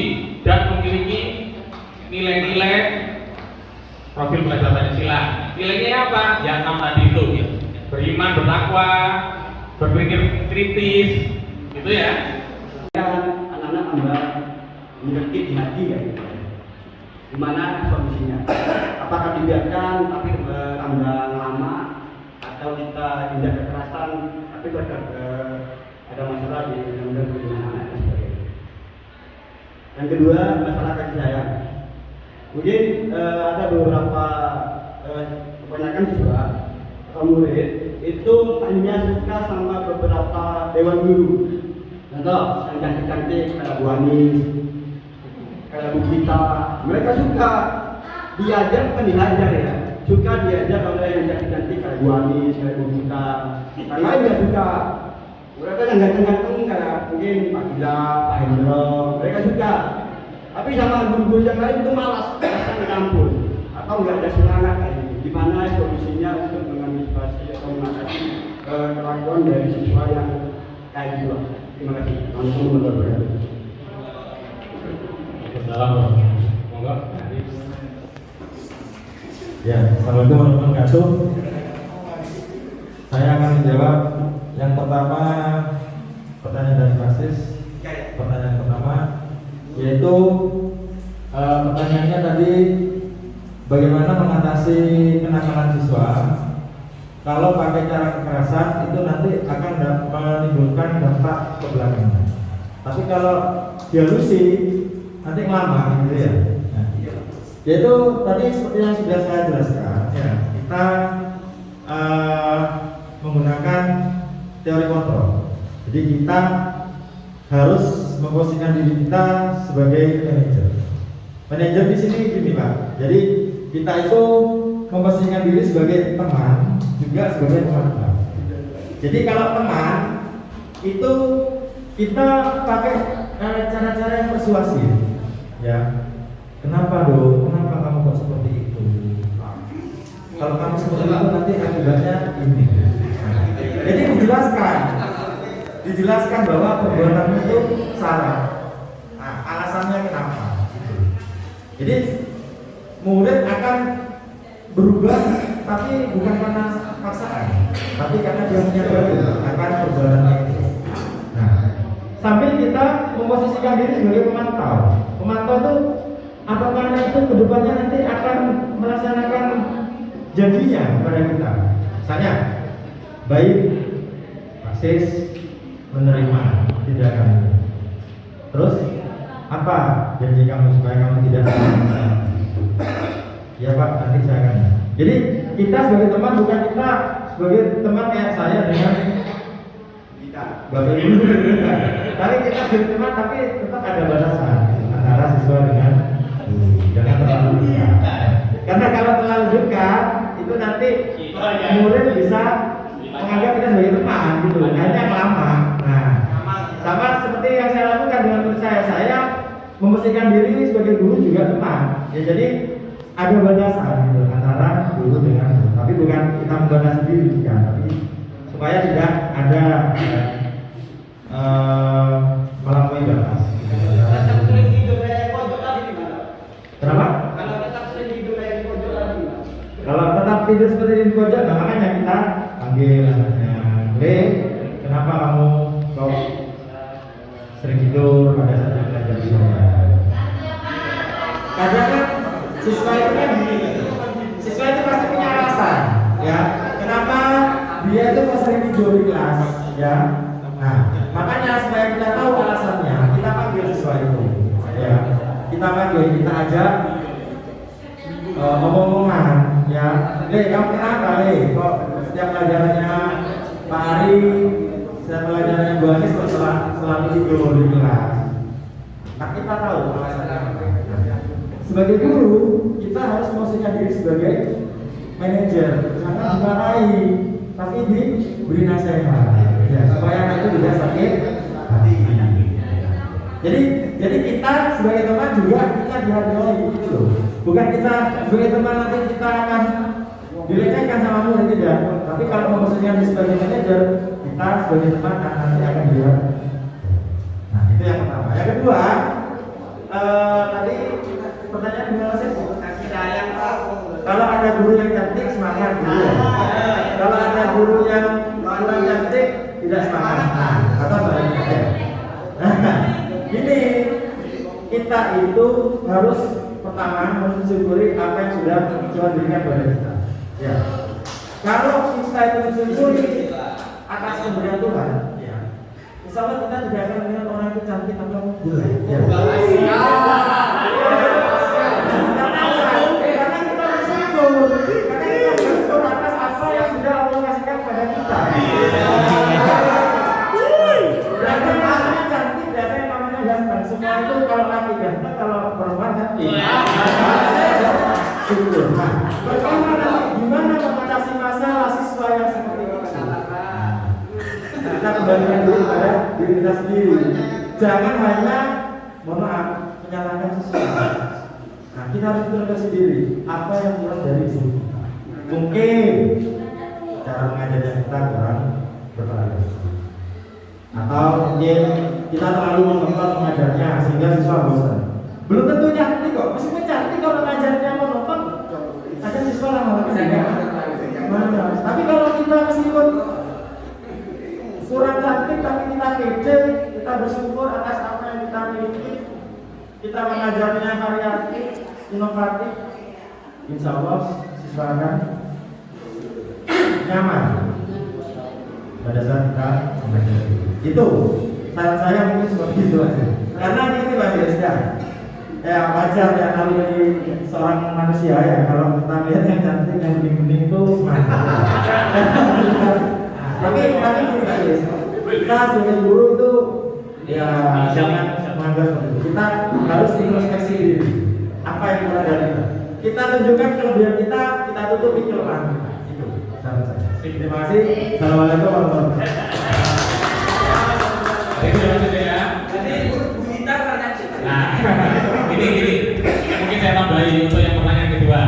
dan memiliki nilai-nilai profil pelajar Pancasila. Nilainya apa? Ya 6 tadi itu, ya. Beriman, bertakwa, berpikir kritis, gitu ya. Anak-anak tambah menyekit di hati ya. Gimana solusinya? Apakah dibiarkan tapi tambah lama, atau kita tindak kekerasan tapi tetap ada masalah di undang-undang perlindungan anak dan sebagainya. Yang kedua, masalah kasih sayang. Mungkin ada beberapa kebanyakan siswa atau murid itu hanya suka sama beberapa dewan guru. Contoh, yang cantik-cantik kayak Bu Anis, kayak Bu Gita, mereka suka diajar, bukan dihajar ya, suka diajar oleh yang cantik-cantik kayak Bu Anis, kayak Bu Gita. Yang lain nggak suka. Mereka yang ganteng-ganteng kayak mungkin Pak Gila, Pak Hendro, mereka suka. Tapi sama guru-guru yang lain itu malas, di kampus atau nggak ada semangat kayak gitu. Gimana solusinya untuk mengantisipasi atau mengatasi kelakuan dari siswa yang kayak gitu? Terima kasih. Langsung menurut. Assalamualaikum. Monggo. Ya, assalamualaikum warahmatullahi wabarakatuh. Saya akan menjawab yang pertama, pertanyaan dari Francis. Pertanyaan pertama yaitu pertanyaannya tadi, bagaimana mengatasi kenakalan siswa kalau pakai cara kekerasan itu nanti akan menimbulkan dampak ke belakangnya. Tapi kalau dihalusi nanti lama gitu ya. Nah, yaitu tadi seperti yang sudah saya jelaskan ya, kita menggunakan teori kontrol. Jadi kita harus memposisikan diri kita sebagai manajer. Manajer di sini gini Pak. Jadi kita itu memposisikan diri sebagai teman, juga sebagai pemantau. Jadi kalau teman itu kita pakai cara-cara yang persuasif. Ya, kenapa dong? Kenapa kamu kok seperti itu? Kalau kamu seperti itu nanti akibatnya ini. Jadi dijelaskan bahwa perbuatan itu salah. Nah, alasannya kenapa? Jadi murid akan berubah, tapi bukan karena paksaan, tapi karena dia menyadari akan perbuatannya itu. Nah, sambil kita memposisikan diri sebagai pemantau. Pemantau itu apakah itu kedepannya nanti akan melaksanakan janjinya kepada kita. Misalnya, baik Praksis menerima tindakan itu. Terus apa janji kamu supaya kamu tidak ya Pak, nanti saya akan. Jadi kita sebagai teman, bukan kita sebagai teman kayak saya dengan kita Bapak Ibu, tapi kita sebagai teman, tapi tetap ada batasan antara siswa dengan jangan terlalu dekat. Karena kalau terlalu dekat itu nanti murid bisa menganggap kita sebagai teman gitu, akhirnya lama. Nah, sama seperti yang saya lakukan dengan murid saya memposisikan diri sebagai guru juga teman. Ya, jadi ada batasan gitu antara guru dengan guru, tapi bukan kita membatasi diri kan, tapi supaya tidak ada melampaui batas. Kenapa? Kalau tetap tidur seperti di pojok, nah makanya kita panggil anaknya, Le, kenapa kamu kok sering tidur pada saat belajar di sana? Karena kan siswa itu kan siswa itu pasti punya alasan, ya. Kenapa dia itu kok sering tidur di kelas, ya? Nah, makanya supaya kita tahu alasannya, kita panggil siswa itu, ya. Kita panggil, kita ajak omong-omongan ya. Kamu kenapa kok setiap pelajarannya Pak Ari, setiap pelajarannya Bu Anis kok selalu tidur di kelas? Nah, kita tahu alasannya apa. Sebagai guru, kita harus posisikan diri sebagai manajer, jangan dimarahi, tapi diberi nasihat ya, supaya anak itu tidak sakit hati. Jadi kita sebagai teman juga kita dihargai gitu loh. Bukan kita sebagai teman nanti kita akan dilecehkan sama murid, tidak. Tapi kalau memposisikan diri sebagai manajer, kita sebagai teman nanti akan dihargai. Nah, itu yang pertama. Yang kedua, tadi pertanyaan gimana sih? Kasih sayang Pak. Kalau ada guru yang cantik semangat guru. Kalau ada guru yang kurang cantik tidak semangat. Atau sebaliknya. Nah, ini kita itu harus pertama mensyukuri apa yang sudah Tuhan berikan kepada kita. Ya. Kalau kita itu mensyukuri atas pemberian Tuhan, ya. Insya Allah kita tidak akan melihat orang itu cantik atau jelek. Ya. Semua itu kalau laki ganteng, kalau perempuan cantik. Syukur. Pertama gimana mengatasi masalah siswa yang seperti itu? Kita kembalikan dulu pada diri kita sendiri. Jangan hanya, mohon maaf, menyalahkan siswa. Nah, kita harus introspeksi diri. Apa yang kurang dari sini? Mungkin cara mengajarnya kita kurang berpengalaman. Atau mungkin kita terlalu monoton mengajarnya sehingga siswa bosan. Belum tentu cantik kok, meskipun cantik kalau mengajarnya monoton, ada siswa yang malah kesana. Tapi kalau kita meskipun kurang cantik tapi kita pede, kita bersyukur atas apa yang kita miliki, kita mengajarnya variatif, inovatif, insya Allah siswa akan nyaman pada saat kita mengajar. Itu saran saya mungkin seperti itu aja. Karena ini Pak Desda, ya wajar ya kalau dari seorang manusia ya, kalau kita lihat yang cantik yang bening-bening itu semangat. Tapi kita sebagai guru itu ya jangan menganggap seperti itu. Kita harus introspeksi diri. Apa yang kurang dari kita? Kita tunjukkan kelebihan kita tutupi kelemahan kita. Itu saran saya. Terima kasih. Assalamualaikum warahmatullahi wabarakatuh. Nah, ini mungkin saya tambahin untuk yang pertanyaan kedua.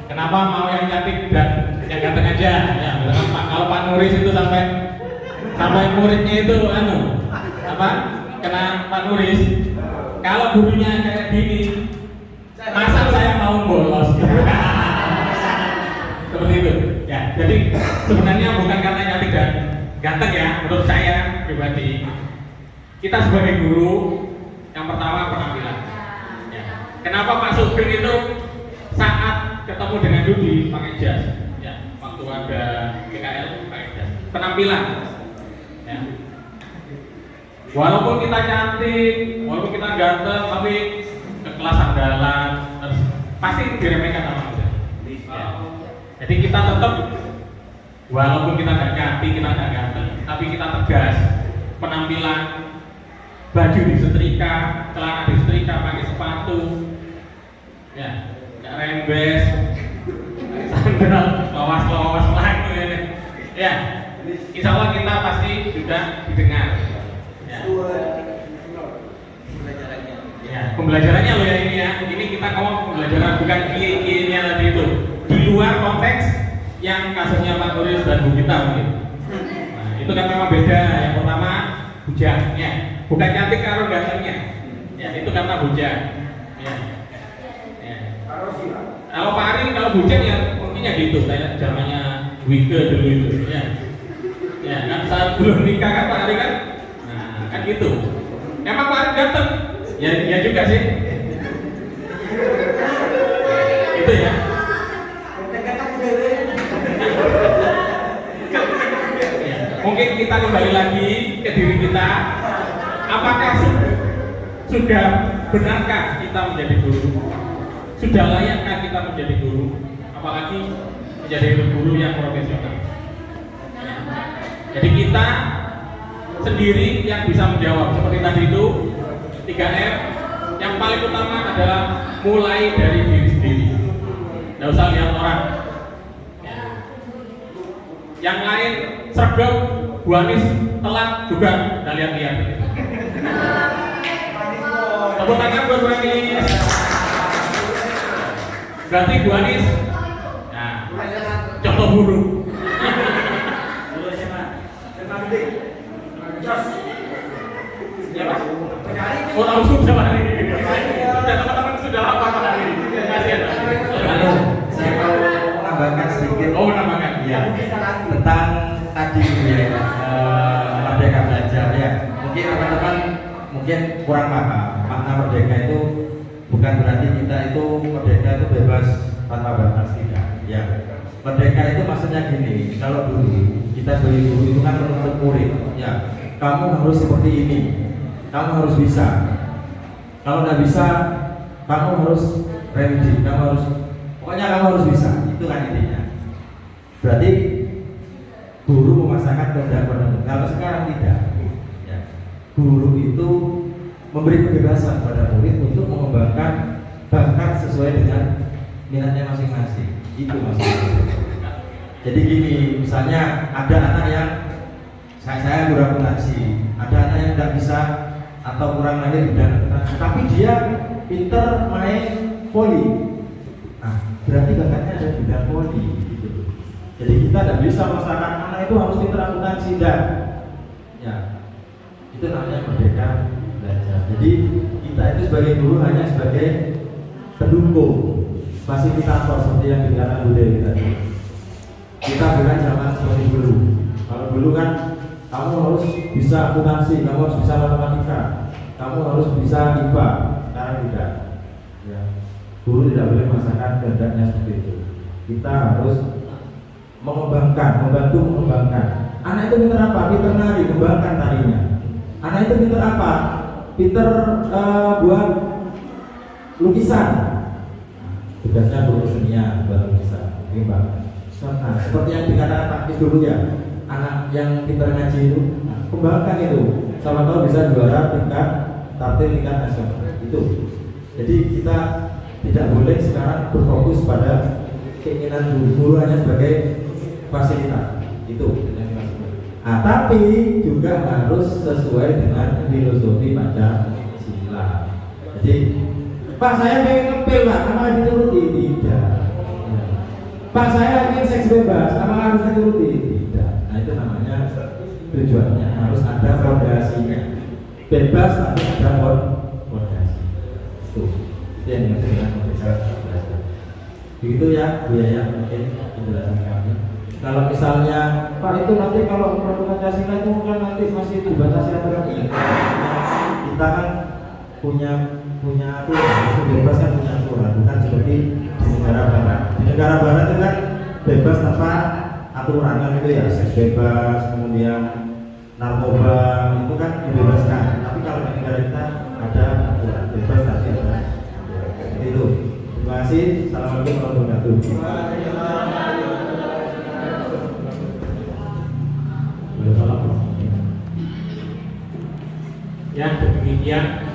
Kenapa mau yang cantik dan yang ganteng aja? Ya, misalkan kalau Pak Nuris itu sampai muridnya itu kena Pak Nuris. Kalau gurunya kayak gini, masa saya mau bolos? Seperti itu. Ya, jadi sebenarnya bukan karena cantik dan ganteng ya, menurut saya pribadi. Kita sebagai guru, yang pertama penampilan. Ya. Kenapa Pak Sugeng itu saat ketemu dengan Dudi pakai jas? Ya, waktu ada PKL pakai jas. Penampilan. Ya. Walaupun kita cantik, walaupun kita ganteng, tapi ke kelas andalan, pasti diremehkan sama manusia. Ya. Jadi kita tetap, walaupun kita nggak cantik, kita nggak ganteng, tapi kita tegas. Penampilan, baju disetrika, celana disetrika, pakai sepatu, ya, nggak rembes, sandal, lawas lagi, ya. Insya Allah kita pasti sudah didengar. Ya. Ya, pembelajarannya loh ya ini ya. Ini kita ngomong pembelajaran bukan kiai-kiainya tadi itu. Di luar konteks yang kasusnya Pak Nuris dan Bu Gita mungkin. Nah, itu kan memang beda. Yang pertama bujangnya, bukan cantik karo gantengnya. Ya, itu karena bujang. Ya. Ya. Kalau Pak Ari kalau bujang ya mungkinnya gitu kayak zamannya Wike dulu itu. Ya. Ya, kan saat belum nikah kan Pak Ari kan. Nah, kan gitu. Emang Pak Ari ganteng? Ya juga sih. Itu ya. Mungkin kita kembali lagi ke diri kita. Apakah sudah benarkah kita menjadi guru? sudah layakkah kita menjadi guru, apalagi menjadi guru yang profesional. Jadi kita sendiri yang bisa menjawab seperti tadi itu 3M. Yang paling utama adalah mulai dari diri sendiri, nggak usah lihat orang. Yang lain sergap, Bu Anis telat juga nggak lihat-lihat. Tepuk tangan buat Bu Anis. Berarti Bu Anis, nah, contoh buruk. Ya Mas. Oh tahu sudah Pak. Sudah teman-teman sudah hafal Pak hari ini. Kasihan. Saya mau menambahkan sedikit. Oh menambahkan. Ya. Tentang tadi ya, merdeka belajar ya. Mungkin teman-teman mungkin kurang paham makna merdeka itu bukan berarti kita itu merdeka itu bebas tanpa batas, tidak. Ya. Merdeka itu maksudnya gini, kalau dulu kita sebagai guru itu kan menuntut murid, ya. Kamu harus seperti ini, kamu harus bisa. Kalau nggak bisa, kamu harus remedi, pokoknya kamu harus bisa. Itu kan intinya. Berarti guru memasangkan kehendak pada murid. Kalau sekarang tidak, ya. Guru itu memberi kebebasan pada murid untuk mengembangkan bakat sesuai dengan minatnya masing-masing. Itu maksudnya. Jadi gini, misalnya ada anak yang saya kurang akuntansi, ada anak yang tidak bisa atau kurang lahir bidang akuntansi, tapi dia pinter main voli. Nah, berarti bakatnya ada bidang voli gitu. Jadi kita tidak bisa memaksakan anak itu harus pinter akuntansi, dan ya itu namanya merdeka belajar. Jadi kita itu sebagai guru hanya sebagai pendukung, fasilitator seperti yang dikatakan Bu Dewi tadi. Kita bukan zaman seperti dulu. Kalau dulu kan kamu harus bisa akuntansi, kamu harus bisa matematika, kamu harus bisa IPA. Sekarang tidak. Ya. Guru tidak boleh memaksakan kehendaknya seperti itu. Kita harus membantu mengembangkan. Anak itu pintar apa? Pintar nari, kembangkan tarinya. Anak itu pintar apa? Pintar buat lukisan. Tugasnya guru kesenian buat lukisan, kembangkan. Nah, seperti yang dikatakan Pak Kis dulu ya, anak yang pintar ngaji itu, kembangkan itu. Sama tahu bisa juara tingkat tartil tingkat nasional. Itu. Jadi kita tidak boleh sekarang berfokus pada keinginan guru hanya sebagai fasilitas. Itu yang dimaksud. Nah, tapi juga harus sesuai dengan filosofi Pancasila. Jadi, Pak saya pengen ngepil Pak, apa dituruti? Tidak. Pak saya ingin seks bebas, apa harus dituruti? Tidak. Nah itu namanya tujuannya harus ada fondasinya. Bebas tapi ada fondasi. Itu yang dimaksudkan merdeka belajar. Begitu ya Bu Yaya, mungkin penjelasan kami. Kalau misalnya Pak itu nanti kalau Pancasila itu kan nanti masih dibatasi aturan ini. Kita kan punya aturan, bebas kan punya aturan, bukan seperti di negara barat. Di negara barat itu kan bebas tanpa aturan kan itu ya, seks bebas, kemudian narkoba itu kan dibebaskan. Tapi kalau di negara kita ada aturan, bebas tapi ada aturan. Itu. Terima kasih. Assalamualaikum warahmatullahi wabarakatuh. Ya, demikian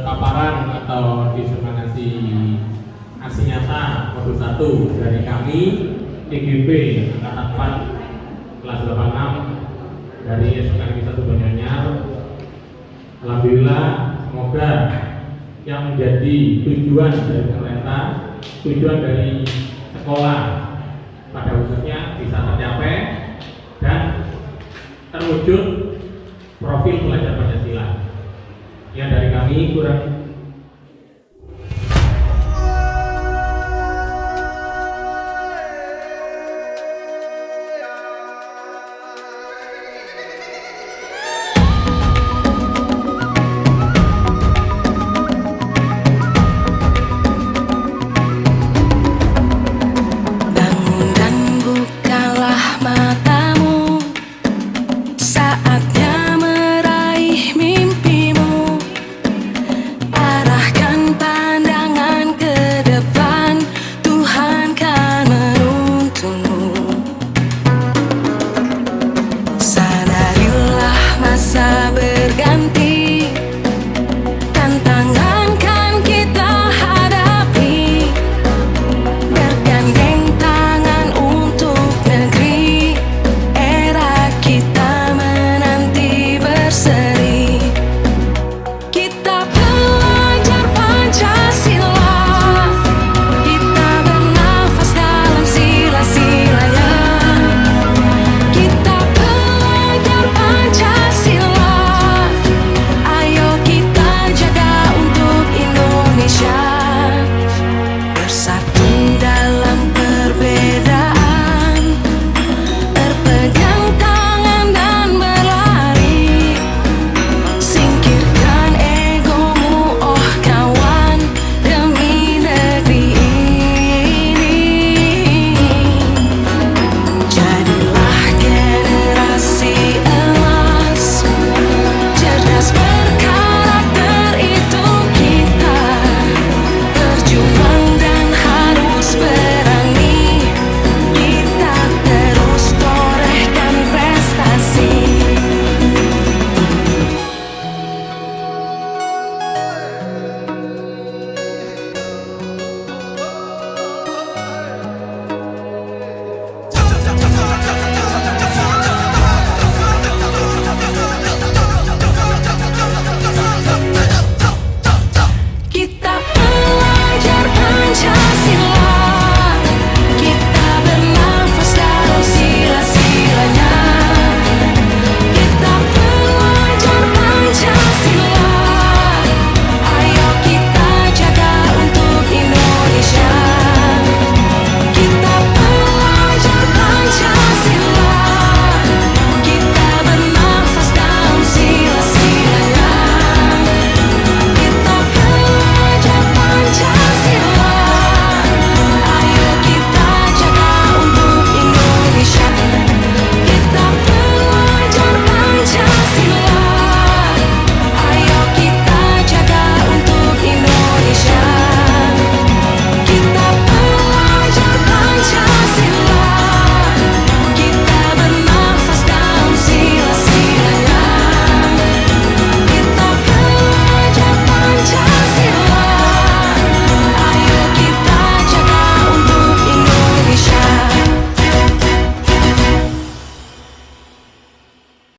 paparan atau diseminasi aksi nyata modul 1 dari kami TGP Angkatan 4 kelas 86 dari SMK 1 Banyuanyar. Alhamdulillah, semoga yang menjadi tujuan dari pemerintah, tujuan dari sekolah pada khususnya bisa tercapai dan terwujud profil pelajar Pancasila. Ya, dari kami kurang